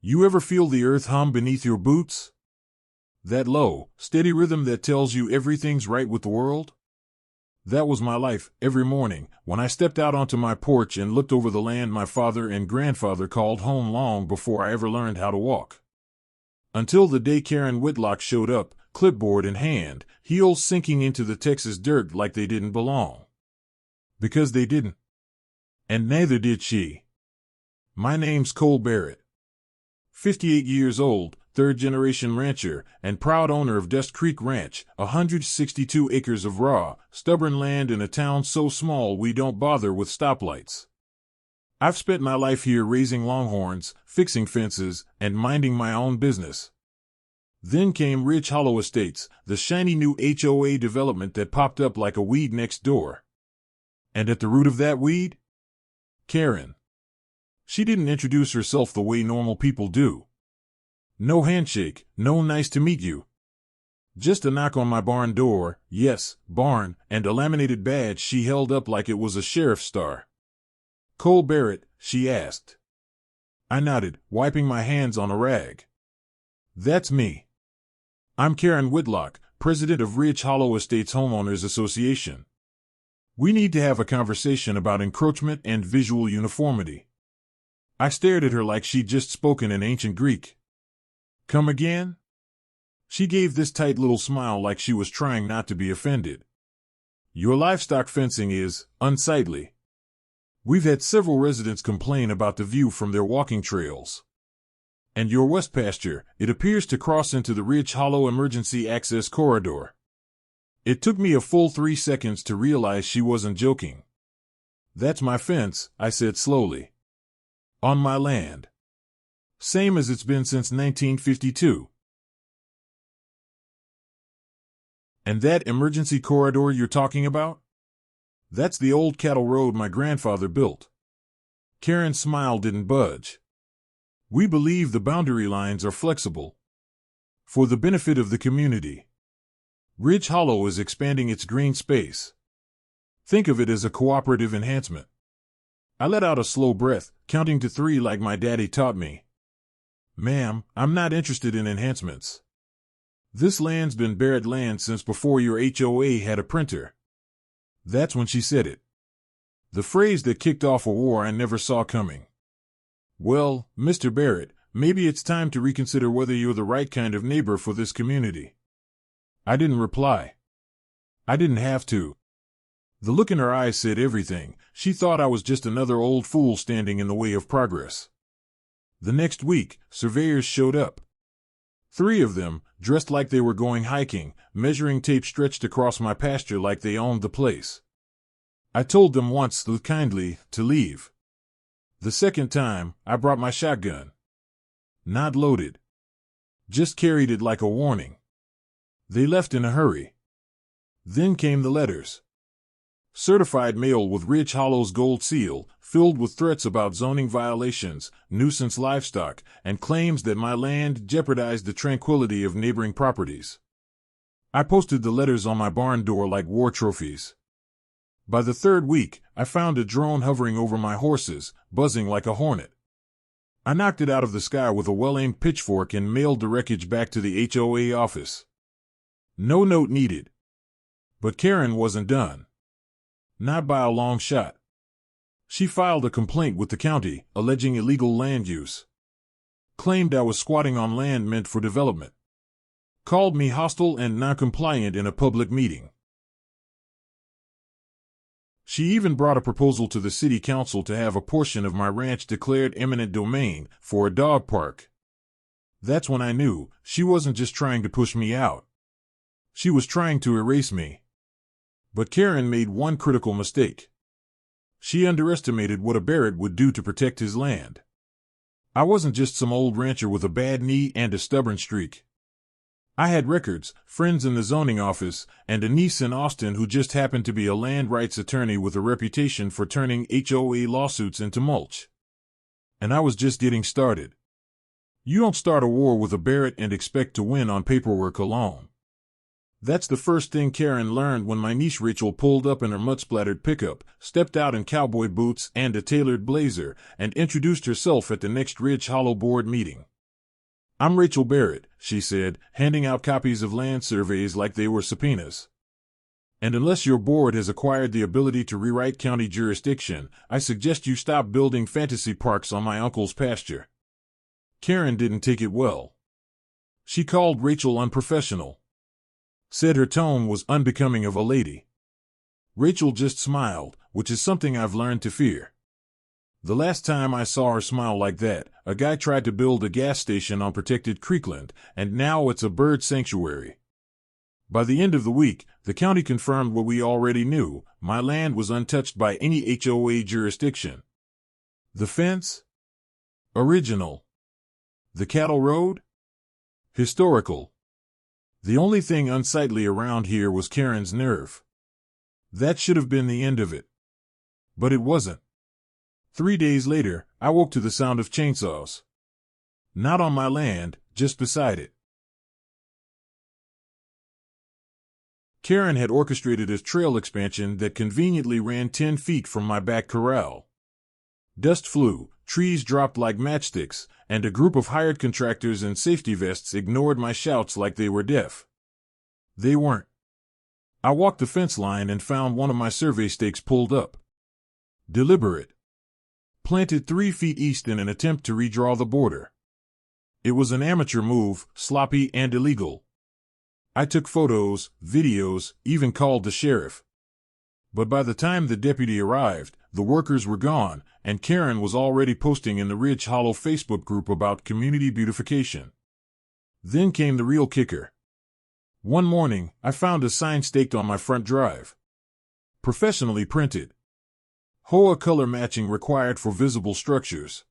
You ever feel the earth hum beneath your boots? That low, steady rhythm that tells you everything's right with the world? That was my life every morning when I stepped out onto my porch and looked over the land my father and grandfather called home long before I ever learned how to walk. Until the day Karen Whitlock showed up, clipboard in hand, heels sinking into the Texas dirt like they didn't belong. Because they didn't. And neither did she. My name's Cole Barrett. 58 years old, third-generation rancher, and proud owner of Dust Creek Ranch, 162 acres of raw, stubborn land in a town so small we don't bother with stoplights. I've spent my life here raising longhorns, fixing fences, and minding my own business. Then came Ridge Hollow Estates, the shiny new HOA development that popped up like a weed next door. And at the root of that weed? Karen. She didn't introduce herself the way normal people do. No handshake, no nice to meet you. Just a knock on my barn door, yes, barn, and a laminated badge she held up like it was a sheriff's star. Cole Barrett, she asked. I nodded, wiping my hands on a rag. That's me. I'm Karen Whitlock, president of Ridge Hollow Estates Homeowners Association. We need to have a conversation about encroachment and visual uniformity. I stared at her like she'd just spoken in ancient Greek. Come again? She gave this tight little smile like she was trying not to be offended. Your livestock fencing is unsightly. We've had several residents complain about the view from their walking trails. And your west pasture, it appears to cross into the Ridge Hollow Emergency Access Corridor. It took me a full 3 seconds to realize she wasn't joking. That's my fence, I said slowly. On my land. Same as it's been since 1952. And that emergency corridor you're talking about? That's the old cattle road my grandfather built. Karen's smile didn't budge. We believe the boundary lines are flexible. For the benefit of the community. Ridge Hollow is expanding its green space. Think of it as a cooperative enhancement. I let out a slow breath, counting to 3 like my daddy taught me. Ma'am, I'm not interested in enhancements. This land's been Barrett land since before your HOA had a printer. That's when she said it. The phrase that kicked off a war I never saw coming. Well, Mr. Barrett, maybe it's time to reconsider whether you're the right kind of neighbor for this community. I didn't reply. I didn't have to. The look in her eyes said everything. She thought I was just another old fool standing in the way of progress. The next week, surveyors showed up. 3 of them, dressed like they were going hiking, measuring tape stretched across my pasture like they owned the place. I told them once, kindly, to leave. The second time, I brought my shotgun. Not loaded. Just carried it like a warning. They left in a hurry. Then came the letters. Certified mail with Ridge Hollow's gold seal, filled with threats about zoning violations, nuisance livestock, and claims that my land jeopardized the tranquility of neighboring properties. I posted the letters on my barn door like war trophies. By the 3rd week, I found a drone hovering over my horses, buzzing like a hornet. I knocked it out of the sky with a well-aimed pitchfork and mailed the wreckage back to the HOA office. No note needed. But Karen wasn't done. Not by a long shot. She filed a complaint with the county, alleging illegal land use. Claimed I was squatting on land meant for development. Called me hostile and noncompliant in a public meeting. She even brought a proposal to the city council to have a portion of my ranch declared eminent domain for a dog park. That's when I knew she wasn't just trying to push me out. She was trying to erase me. But Karen made one critical mistake. She underestimated what a Barrett would do to protect his land. I wasn't just some old rancher with a bad knee and a stubborn streak. I had records, friends in the zoning office, and a niece in Austin who just happened to be a land rights attorney with a reputation for turning HOA lawsuits into mulch. And I was just getting started. You don't start a war with a Barrett and expect to win on paperwork alone. That's the first thing Karen learned when my niece Rachel pulled up in her mud-splattered pickup, stepped out in cowboy boots and a tailored blazer, and introduced herself at the next Ridge Hollow board meeting. I'm Rachel Barrett, she said, handing out copies of land surveys like they were subpoenas. And unless your board has acquired the ability to rewrite county jurisdiction, I suggest you stop building fantasy parks on my uncle's pasture. Karen didn't take it well. She called Rachel unprofessional. Said her tone was unbecoming of a lady. Rachel just smiled, which is something I've learned to fear. The last time I saw her smile like that, a guy tried to build a gas station on protected creekland, and now it's a bird sanctuary. By the end of the week, the county confirmed what we already knew: my land was untouched by any HOA jurisdiction. The fence? Original. The cattle road? Historical. The only thing unsightly around here was Karen's nerve. That should have been the end of it. But it wasn't. 3 days later, I woke to the sound of chainsaws. Not on my land, just beside it. Karen had orchestrated a trail expansion that conveniently ran 10 feet from my back corral. Dust flew, trees dropped like matchsticks, and a group of hired contractors in safety vests ignored my shouts like they were deaf. They weren't. I walked the fence line and found one of my survey stakes pulled up. Deliberate. Planted 3 feet east in an attempt to redraw the border. It was an amateur move, sloppy and illegal. I took photos, videos, even called the sheriff. But by the time the deputy arrived, the workers were gone, and Karen was already posting in the Ridge Hollow Facebook group about community beautification. Then came the real kicker. One morning, I found a sign staked on my front drive. Professionally printed. HOA color matching required for visible structures.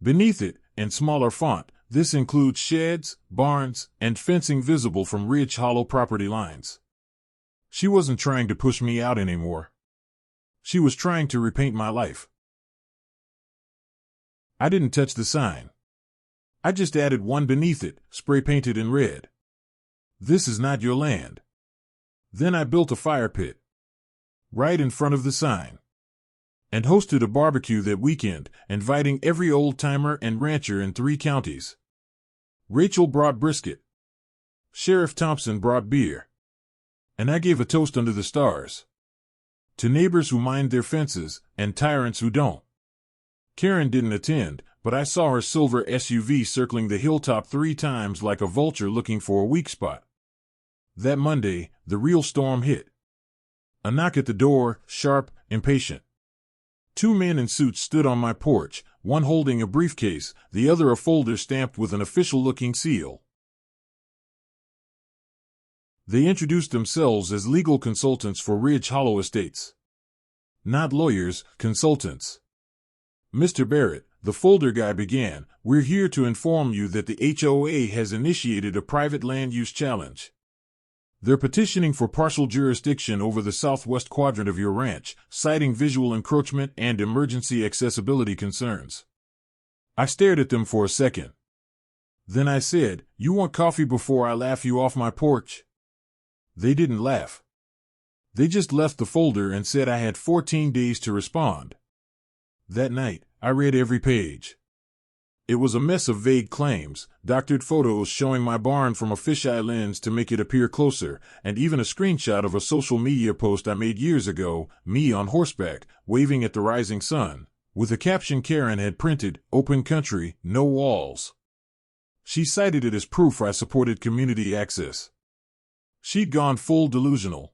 Beneath it, in smaller font, this includes sheds, barns, and fencing visible from Ridge Hollow property lines. She wasn't trying to push me out anymore. She was trying to repaint my life. I didn't touch the sign. I just added one beneath it, spray painted in red. This is not your land. Then I built a fire pit right in front of the sign and hosted a barbecue that weekend, inviting every old-timer and rancher in 3 counties. Rachel brought brisket. Sheriff Thompson brought beer. And I gave a toast under the stars. To neighbors who mind their fences, and tyrants who don't. Karen didn't attend, but I saw her silver SUV circling the hilltop 3 times like a vulture looking for a weak spot. That Monday, the real storm hit. A knock at the door, sharp, impatient. 2 men in suits stood on my porch, one holding a briefcase, the other a folder stamped with an official-looking seal. They introduced themselves as legal consultants for Ridge Hollow Estates. Not lawyers, consultants. Mr. Barrett, the folder guy began, we're here to inform you that the HOA has initiated a private land use challenge. They're petitioning for partial jurisdiction over the southwest quadrant of your ranch, citing visual encroachment and emergency accessibility concerns. I stared at them for a second. Then I said, "You want coffee before I laugh you off my porch?" They didn't laugh. They just left the folder and said I had 14 days to respond. That night, I read every page. It was a mess of vague claims, doctored photos showing my barn from a fisheye lens to make it appear closer, and even a screenshot of a social media post I made years ago, me on horseback, waving at the rising sun, with a caption Karen had printed, "Open country, no walls." She cited it as proof I supported community access. She'd gone full delusional.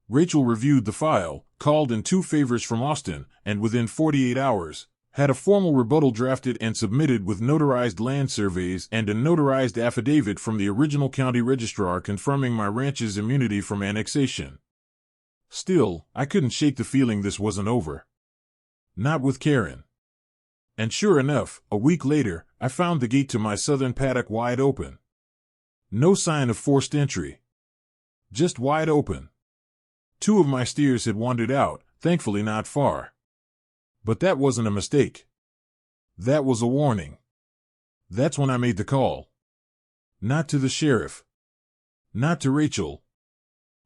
Rachel reviewed the file, called in 2 favors from Austin, and within 48 hours, had a formal rebuttal drafted and submitted with notarized land surveys and a notarized affidavit from the original county registrar confirming my ranch's immunity from annexation. Still, I couldn't shake the feeling this wasn't over. Not with Karen. And sure enough, a week later, I found the gate to my southern paddock wide open. No sign of forced entry. Just wide open. 2 of my steers had wandered out, thankfully not far. But that wasn't a mistake. That was a warning. That's when I made the call. Not to the sheriff. Not to Rachel.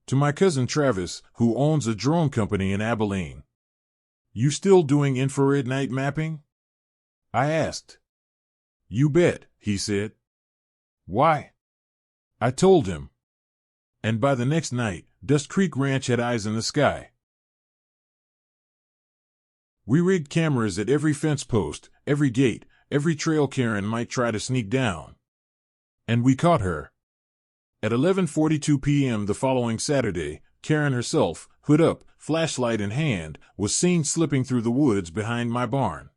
To my cousin Travis, who owns a drone company in Abilene. "You still doing infrared night mapping?" I asked. You bet, he said. Why? I told him. And by the next night, Dust Creek Ranch had eyes in the sky. We rigged cameras at every fence post, every gate, every trail Karen might try to sneak down. And we caught her. At 11:42 p.m. the following Saturday, Karen herself, hood up, flashlight in hand, was seen slipping through the woods behind my barn.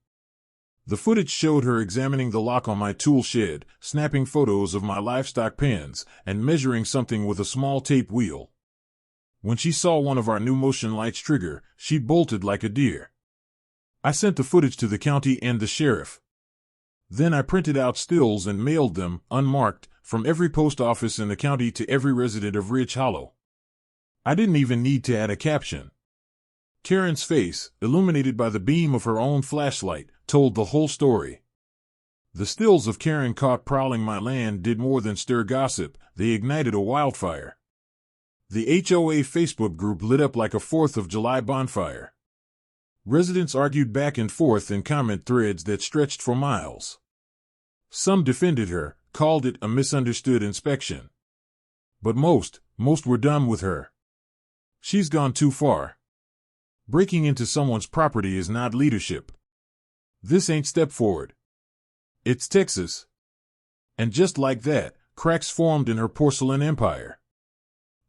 The footage showed her examining the lock on my tool shed, snapping photos of my livestock pens, and measuring something with a small tape wheel. When she saw one of our new motion lights trigger, she bolted like a deer. I sent the footage to the county and the sheriff. Then I printed out stills and mailed them, unmarked, from every post office in the county to every resident of Ridge Hollow. I didn't even need to add a caption. Karen's face, illuminated by the beam of her own flashlight, told the whole story. The stills of Karen caught prowling my land did more than stir gossip, they ignited a wildfire. The HOA Facebook group lit up like a 4th of July bonfire. Residents argued back and forth in comment threads that stretched for miles. Some defended her, called it a misunderstood inspection. But most were done with her. She's gone too far. Breaking into someone's property is not leadership. This ain't step forward. It's Texas. And just like that, cracks formed in her porcelain empire.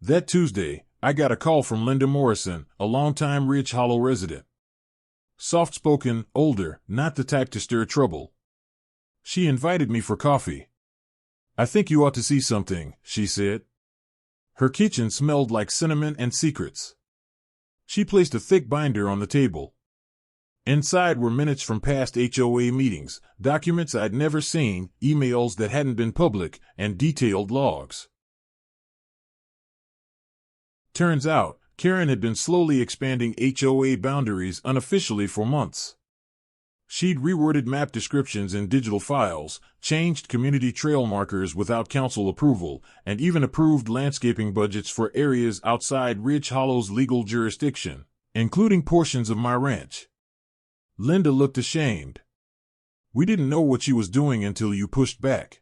That Tuesday, I got a call from Linda Morrison, a longtime Ridge Hollow resident. Soft-spoken, older, not the type to stir trouble. She invited me for coffee. I think you ought to see something, she said. Her kitchen smelled like cinnamon and secrets. She placed a thick binder on the table. Inside were minutes from past HOA meetings, documents I'd never seen, emails that hadn't been public, and detailed logs. Turns out, Karen had been slowly expanding HOA boundaries unofficially for months. She'd reworded map descriptions in digital files, changed community trail markers without council approval, and even approved landscaping budgets for areas outside Ridge Hollow's legal jurisdiction, including portions of my ranch. Linda looked ashamed. We didn't know what she was doing until you pushed back.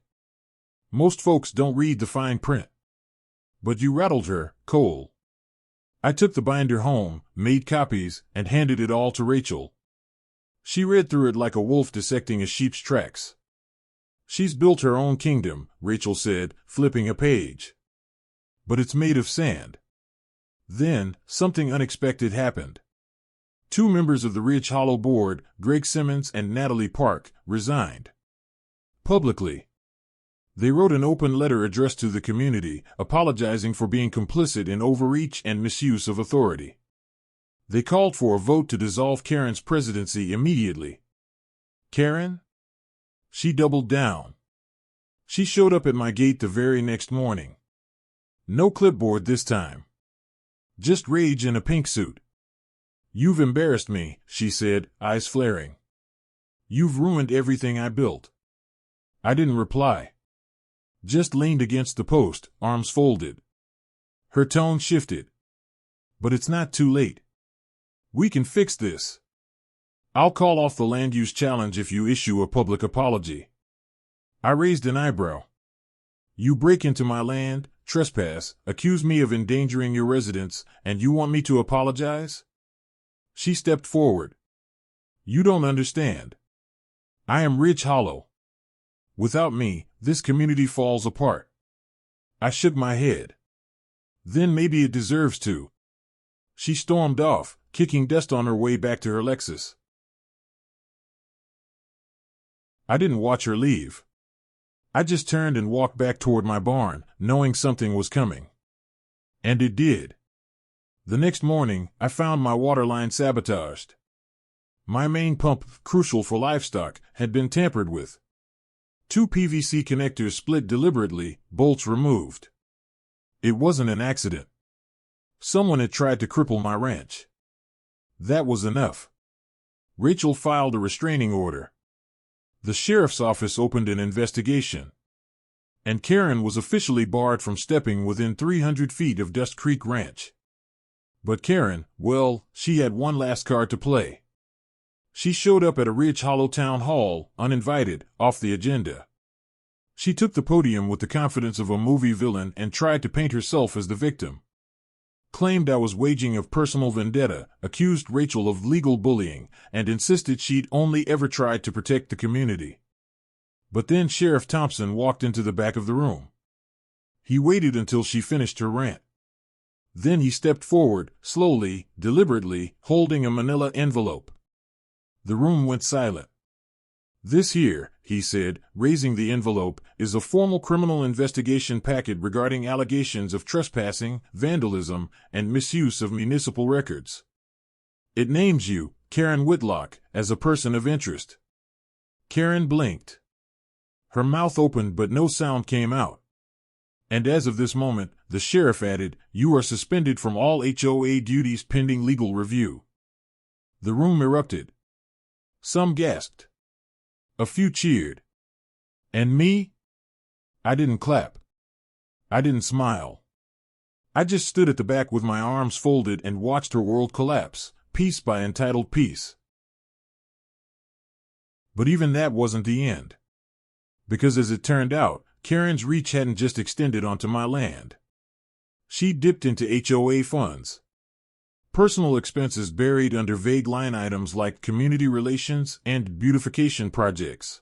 Most folks don't read the fine print. But you rattled her, Cole. I took the binder home, made copies, and handed it all to Rachel. She read through it like a wolf dissecting a sheep's tracks. She's built her own kingdom, Rachel said, flipping a page. But it's made of sand. Then, something unexpected happened. 2 members of the Ridge Hollow board, Greg Simmons and Natalie Park, resigned. Publicly. They wrote an open letter addressed to the community, apologizing for being complicit in overreach and misuse of authority. They called for a vote to dissolve Karen's presidency immediately. Karen? She doubled down. She showed up at my gate the very next morning. No clipboard this time. Just rage in a pink suit. You've embarrassed me, she said, eyes flaring. You've ruined everything I built. I didn't reply. Just leaned against the post, arms folded. Her tone shifted. But it's not too late. We can fix this. I'll call off the land use challenge if you issue a public apology. I raised an eyebrow. You break into my land, trespass, accuse me of endangering your residents, and you want me to apologize? She stepped forward. You don't understand. I am Ridge Hollow. Without me, this community falls apart. I shook my head. Then maybe it deserves to. She stormed off, kicking dust on her way back to her Lexus. I didn't watch her leave. I just turned and walked back toward my barn, knowing something was coming. And it did. The next morning, I found my water line sabotaged. My main pump, crucial for livestock, had been tampered with. 2 PVC connectors split deliberately, bolts removed. It wasn't an accident. Someone had tried to cripple my ranch. That was enough. Rachel filed a restraining order. The sheriff's office opened an investigation. And Karen was officially barred from stepping within 300 feet of Dust Creek Ranch. But Karen, well, she had one last card to play. She showed up at a Ridge Hollow town hall, uninvited, off the agenda. She took the podium with the confidence of a movie villain and tried to paint herself as the victim. Claimed I was waging a personal vendetta, accused Rachel of legal bullying, and insisted she'd only ever tried to protect the community. But then Sheriff Thompson walked into the back of the room. He waited until she finished her rant. Then he stepped forward, slowly, deliberately, holding a manila envelope. The room went silent. "This here," he said, raising the envelope, "is a formal criminal investigation packet regarding allegations of trespassing, vandalism, and misuse of municipal records. It names you, Karen Whitlock, as a person of interest." Karen blinked. Her mouth opened but no sound came out. "And as of this moment," the sheriff added, "you are suspended from all HOA duties pending legal review." The room erupted. Some gasped. A few cheered. And me? I didn't clap. I didn't smile. I just stood at the back with my arms folded and watched her world collapse, piece by entitled piece. But even that wasn't the end. Because as it turned out, Karen's reach hadn't just extended onto my land. She dipped into HOA funds. Personal expenses buried under vague line items like community relations and beautification projects.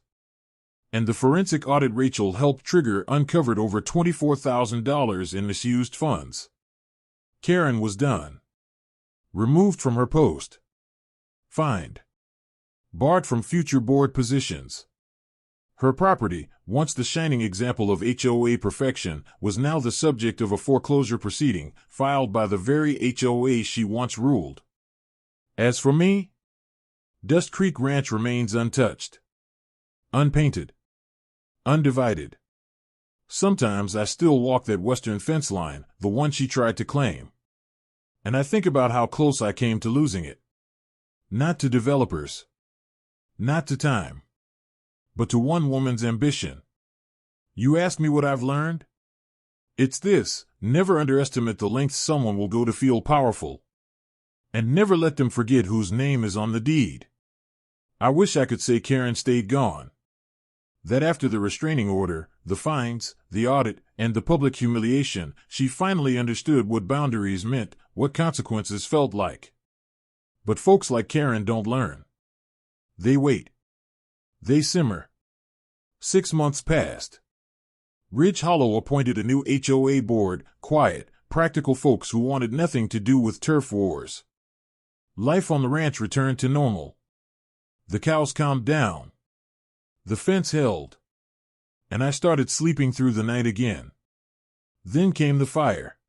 And the forensic audit Rachel helped trigger uncovered over $24,000 in misused funds. Karen was done. Removed from her post. Fined. Barred from future board positions. Her property, once the shining example of HOA perfection, was now the subject of a foreclosure proceeding filed by the very HOA she once ruled. As for me, Dust Creek Ranch remains untouched, unpainted, undivided. Sometimes I still walk that western fence line, the one she tried to claim. And I think about how close I came to losing it. Not to developers. Not to time. But to one woman's ambition. You ask me what I've learned? It's this: never underestimate the lengths someone will go to feel powerful. And never let them forget whose name is on the deed. I wish I could say Karen stayed gone. That after the restraining order, the fines, the audit, and the public humiliation, she finally understood what boundaries meant, what consequences felt like. But folks like Karen don't learn. They wait. They simmer. 6 months passed. Ridge Hollow appointed a new HOA board, quiet, practical folks who wanted nothing to do with turf wars. Life on the ranch returned to normal. The cows calmed down. The fence held. And I started sleeping through the night again. Then came the fire.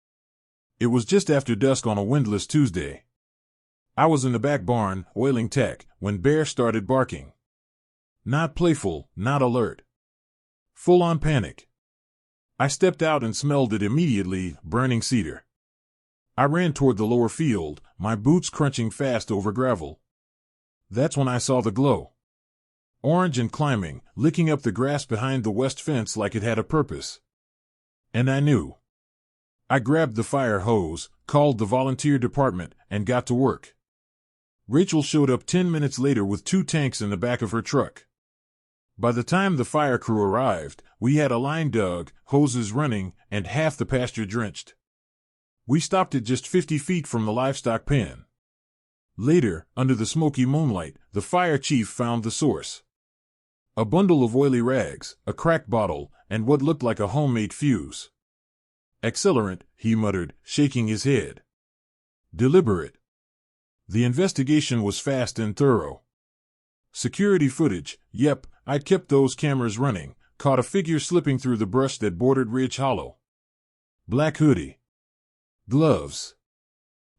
It was just after dusk on a windless Tuesday. I was in the back barn, oiling tack, when Bear started barking. Not playful, not alert. Full-on panic. I stepped out and smelled it immediately, burning cedar. I ran toward the lower field, my boots crunching fast over gravel. That's when I saw the glow. Orange and climbing, licking up the grass behind the west fence like it had a purpose. And I knew. I grabbed the fire hose, called the volunteer department, and got to work. Rachel showed up 10 minutes later with 2 tanks in the back of her truck. By the time the fire crew arrived, we had a line dug, hoses running, and half the pasture drenched. We stopped at just 50 feet from the livestock pen. Later, under the smoky moonlight, the fire chief found the source. A bundle of oily rags, a cracked bottle, and what looked like a homemade fuse. Accelerant, he muttered, shaking his head. Deliberate. The investigation was fast and thorough. Security footage, yep, I'd kept those cameras running, caught a figure slipping through the brush that bordered Ridge Hollow. Black hoodie. Gloves.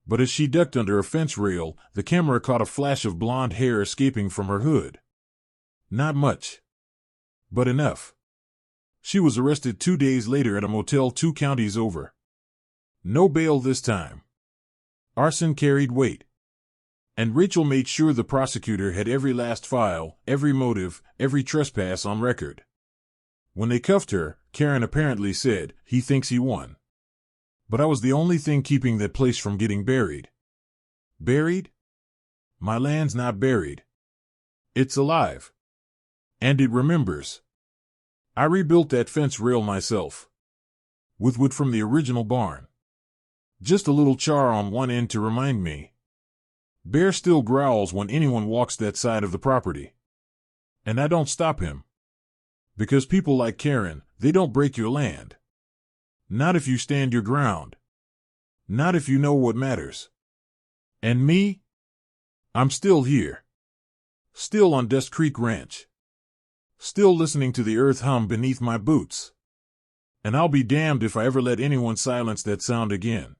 But as she ducked under a fence rail, the camera caught a flash of blonde hair escaping from her hood. Not much. But enough. She was arrested 2 days later at a motel 2 counties over. No bail this time. Arson carried weight. And Rachel made sure the prosecutor had every last file, every motive, every trespass on record. When they cuffed her, Karen apparently said, "He thinks he won." But I was the only thing keeping that place from getting buried. Buried? My land's not buried. It's alive. And it remembers. I rebuilt that fence rail myself. With wood from the original barn. Just a little char on one end to remind me. Bear still growls when anyone walks that side of the property. And I don't stop him. Because people like Karen, they don't break your land. Not if you stand your ground. Not if you know what matters. And me? I'm still here. Still on Dust Creek Ranch. Still listening to the earth hum beneath my boots. And I'll be damned if I ever let anyone silence that sound again.